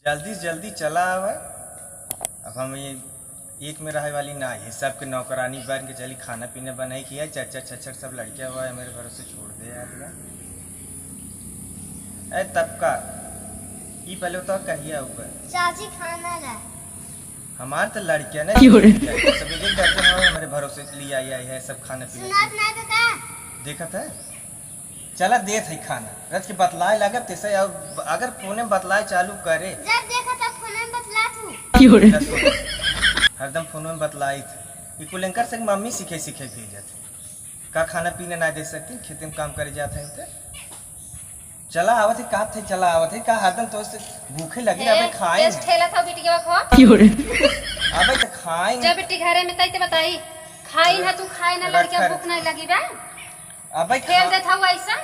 जल्दी से जल्दी चला आवे। अब हम ये एक में रहे वाली ना है, सबके नौकरानी बन के चली खाना पीना बनाई किया, चच्चा छच्चर सब लड़कियां हुआ है मेरे भरोसे छोड़ दे यार। ए तब का ई पहले तो कहिया ऊपर चाची खाना ला हमार तो लड़कियां ना सब एक दर्जन हो मेरे भरोसे लिए आई है सब खाना पीना। सुनात ना तो का देखा था चला दे थे खाना रच के बतलाए लगे तैसे अगर फोन में बतलाए चालू करे जब देखा तब फोन में बतला तू हरदम फोन में बतलाई थे कुलेंकर से मम्मी सीखे भेजा थे का खाना पीना ना दे सकती खेत में काम करे जाते हैं चला आवत है का थे चला आवत है का हरदम तो भूखे लगी अबे खाए टेस्ट ठेला था बिटिया खो अबे तो खाए जब बिटी घरे में तई ते बताई खाई ना तू खाए ना लड़कियां भूख नहीं लगी बा अबे खेल दे था ऐसा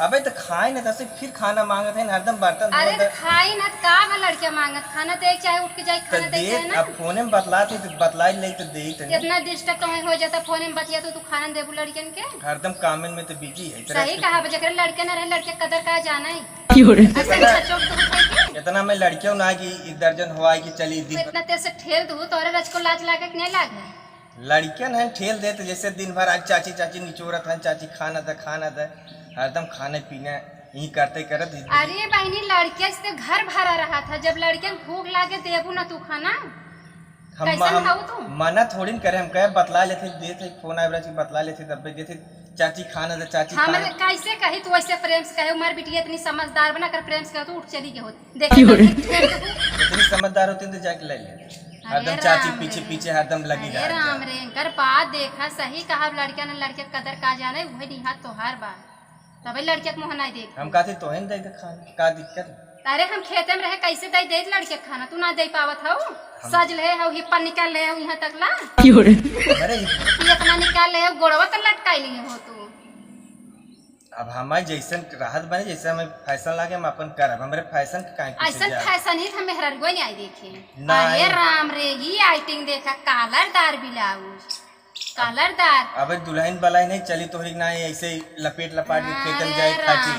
अबे तो खाए ना तसे फिर खाना मांगत है हरदम बर्तन अरे तो खाई ना का में लड़कियां मांगत खाना दे चाहे उठ के जाए खाना दे दे ना अब फोन में बतलाते तो बतलाई ले तो दे ही कितना डिस्टर्ब तो हो जाता फोन में बतिया तो तू खाना देबू लड़कियन के हरदम कामन में तो बिजी है सही कहा जकर लड़के ना रहे लड़के कदर का जाना है इतना मैं लड़कियों ना की एक दर्जन हुआ कि चली दिन इतना तेज से ठेल दू तोरे रच को लाज लागे कि नहीं लागे लड़कियन है ठेल दे तो जैसे दिन भर आज चाची चाची निचोरत है चाची खाना दे हरदम खाने पीने यही करते करत। अरे बहनी लड़किया से घर भरा रहा था जब लड़कियां भूख लागे देबू ना तू खाना हम मना थोड़ी न करे हम कहे बतला लेते देते फोन आए बतला लेते तब देते चाची खाना दे चाची हम कैसे कही तू ऐसे प्रेम से कहे उमर बिटिया इतनी समझदार बना कर प्रेम से कहे तू उठ चली के होती इतनी समझदार होती तो जाके ले ले हरदम चाची पीछे पीछे हरदम लगी रहा राम रे कर बात देखा सही कहा लड़किया ने लड़के कदर का जाने वही नहीं हाथ तोहार बात तब लड़किया के मुँह नहीं देख हम कहते तो दे खाना का दिक्कत अरे हम खेते में रहे कैसे दे लड़के खाना तू ना दे पावत हो सज ले हो हिप्पा निकाल ले हो यहाँ तक ला अपना निकाल ले हो गोड़वा तक लटकाई लिए हो तू अब हमारे जैसन राहत बने जैसे हमें फैशन लागे हम अपन करब हमरे फैशन के काहे ऐसा फैशन ही हमें हरर गोई नहीं देखे अरे राम रे ये आइटिंग देखा कलरदार ब्लाउज कलरदार अब दुल्हन बलाई नहीं चली तो ना ऐसे लपेट लपाट के खेतन जाए खाची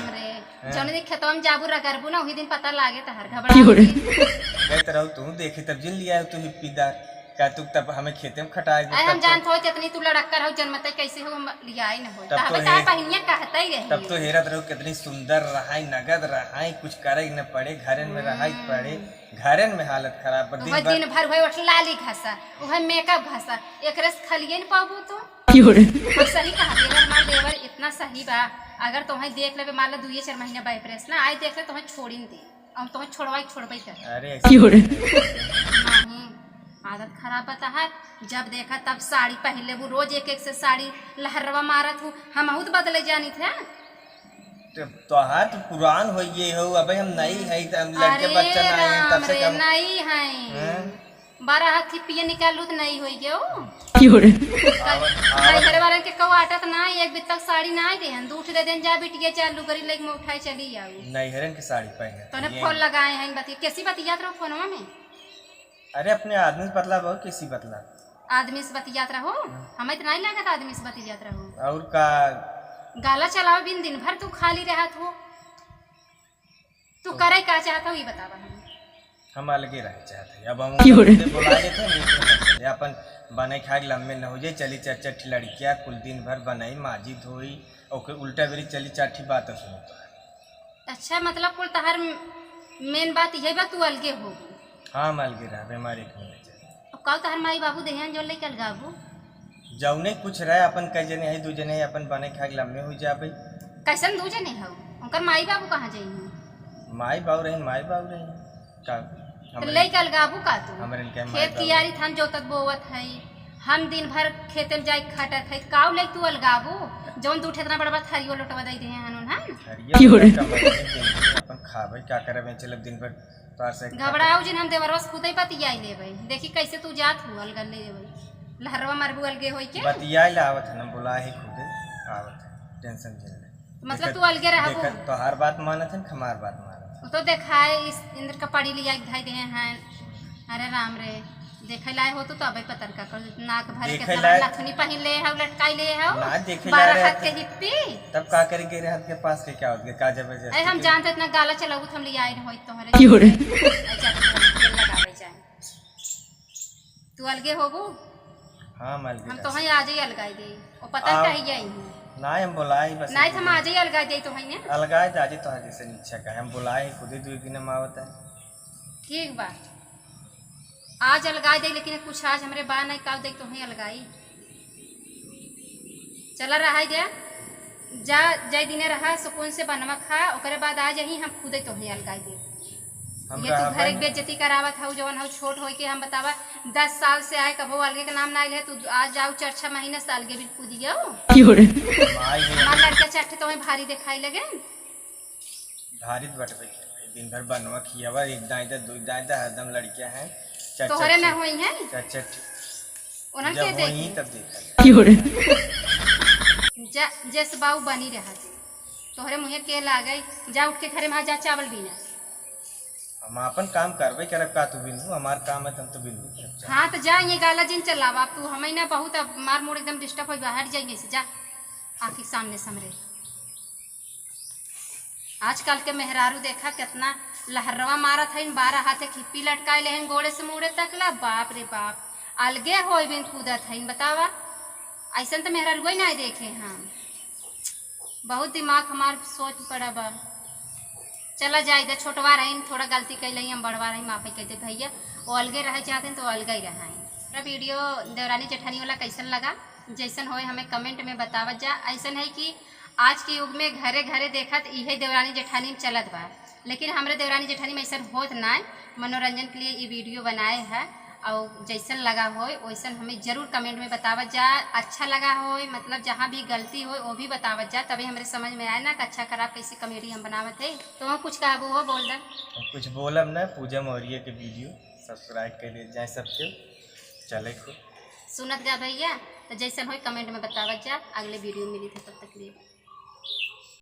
जौन दिन खेतवा में जाबू रगरबू ना वही दिन पता लागे तहर घबरा कहते रहो तू देखे तब जिन लिया तू हिप्पीदार का तू तब हमें खेते में खटाए हम जानत हो कितनी तू लड़कर हो जन्मते कैसे हो लिया ही न हो तब तो पहिनिया कहता ही रही तब तो हेरत रहो कितनी सुंदर रहाई नगद रहाई कुछ करे न पड़े घरन में रहाई पड़े घरन में हालत खराब दिन भर हुए उठ लाली घासा वह मेकअप घासा एक रस खलिए न पाबू तो सही कहा हमार देवर इतना सही बा अगर तुम्हें देख ले मान लो 2-4 महीना बाइप्रेस ना आई देख ले तुम्हें छोड़ी दे हम तुम्हें छोड़वाई कर अरे आदत खराब बता है जब देखा तब साड़ी पहले वो रोज एक से साड़ी लहरवा मारत हूँ हम बहुत बदले जानी थे तो हाथ पुरान हो ये हो अबे हम नहीं है लड़के बच्चा नहीं है तब से कम नहीं है 12 हाथ की पिए निकालू तो नहीं होई गयो घर वाले के कौ आटा तो ना एक बित तक साड़ी ना दे हम दूठ दे देन जा बिटिया चालू करी लेके में उठाई चली आऊ नहीं हरन की साड़ी पहने तो ने फोन लगाए हैं बती कैसी बतियात रहो फोनवा में अरे अपने आदमी से बतला बहुत कैसी बतला आदमी से बतियात रहो हमें तो नहीं लगा आदमी से बतियात रहो और का गाला चलाओ दिन भर तू खाली रहत हो तू करे का चाहता हो ये बतावा हम अलगे रह चाहते अब हम बुला लेते अपन बने खाए लम्बे न हो जाए चली चट लड़कियां कुल दिन भर बनाई माजी धोई और उल्टा बेरी चली चाठी बात सुनो। अच्छा मतलब कुल तहार मेन बात यही बा तू अलगे हो हाँ हम अलगे रह हमारे कल तहार माई बाबू देहन जो लेके अलगाबू जौने कुछ रहे अपन कई जने है 2 जने अपन बने खाए लम्बे हो जाबे कैसन 2 जने हो उनकर माई बाबू कहाँ जाई माई बाबू रही का ले कल गाबू का तू खेत कियारी हम जोतत बोवत है हम दिन भर खेत में जाए खटत है काऊ ले तू अलगाबू जौन दूठे इतना बड़ा थरियो लोटवा दे दे हन अपन खावे क्या करे में चलब दिन भर तोर से घबराऊ जिन हम देवरस खुदे बतियाई लेबै देखी कैसे तू जात हु अलगल ले लेबै लहरवा मारबू अलगे होई के बतियाई लावत है न बुला ही खुदे आवत टेंशन झेल मतलब तू अलगे रहबू तो हर बात मानत है हमार बात मानत तो देखाए इस इंद्र का पड़ी लिया धाई दे हैं अरे राम रे देखे लाए हो तो अबे पतर का कर नाक भर के नथुनी पहन ले है लटकाई ले है ना देखे 12 हाथ के हिप्पी तब का करेंगे रे हाथ के पास के क्या होत के का जबरदस्त हम जानते इतना गाला चलाऊ हम ले आए होई तोहरे अलगे होबू हाँ मल हम तो ही आज ही अलगाई दे और पता कही जाई ना हम बुलाए बस नहीं तो हम आज ही अलगाई दे तो ही अलगाए तो आज तो जैसे इच्छा का हम बुलाए खुद ही 2 दिन में आवत है। ठीक बा आज अलगाई दे लेकिन कुछ आज हमरे बा नहीं काल दे तो ही अलगाई चला रहा गया जा जय दिने रहा सुकून से बनवा खा ओकरे बाद आज ही हम खुदे तो ही अलगाई दे ये तू घर एक बेइज्जती करावत हूँ जवन हूँ छोट हो के हम बतावा 10 साल से आए कबो अलगे का नाम ना आइल है तू आज जाओ 4-6 महीने से अलगे भी कूदियो हमार लड़का चाटे तो हमें भारी दिखाई लगे भारी बटवे दिन भर बनवा खियावा एक दाई दो दाई हरदम लड़कियां हैं तोहरे ना होई है चट उन्हन के देखी तब देखा जस बाऊ बनी रहा तोहरे मुँहे के लागई जा उठ के घरे में जा चावल बीना हम अपन काम करबे करब का तू बिल्लू हमार काम है तुम तो बिल्लू हाँ तो जा ये गाला जिन चलावा तू हमें ना बहुत अब मार मोड़ एकदम डिस्टर्ब हो बाहर जाइए से जा आखिर सामने समरे आजकल के मेहरारू देखा कितना लहरवा मारा था इन 12 हाथे खिप्पी लटकाए ले गोड़े से मुड़े तकला बाप रे बाप अलगे हो बिन कूदा था इन बतावा ऐसा तो मेहरारू ही ना देखे हम बहुत दिमाग हमार सोच पड़ा बा चला जाए इधर छोटवा रही थोड़ा गलती कर ली हम बड़वा रही माफी कहते भैया वो अलगे रहे चाहते हैं तो अलगे ही रहा है। वीडियो देवरानी जेठानी वाला कैसन लगा जैसन होए हमें कमेंट में बतावत जा। ऐसा है कि आज के युग में घरे घरे देखा तो यही देवरानी जेठानी में चलत बा लेकिन हमारे देवरानी जेठानी में ऐसा होत ना मनोरंजन के लिए ये वीडियो बनाए है और जैसन लगा हो वैसन हमें जरूर कमेंट में बतावत जा। अच्छा लगा हो मतलब जहाँ भी गलती हो वो भी बतावत जा तभी हमारे समझ में आए ना कि अच्छा खराब कैसे कमेडी हम बनावत है। तो हम कुछ कहबो हो बोल दे कुछ बोलब ना पूजा मौर्य के वीडियो सब्सक्राइब कर ले जाए सबके चले खूब सुनत जा भैया तो जैसन हो कमेंट में बतावत जा। अगले वीडियो मिली थे तब तक लिए।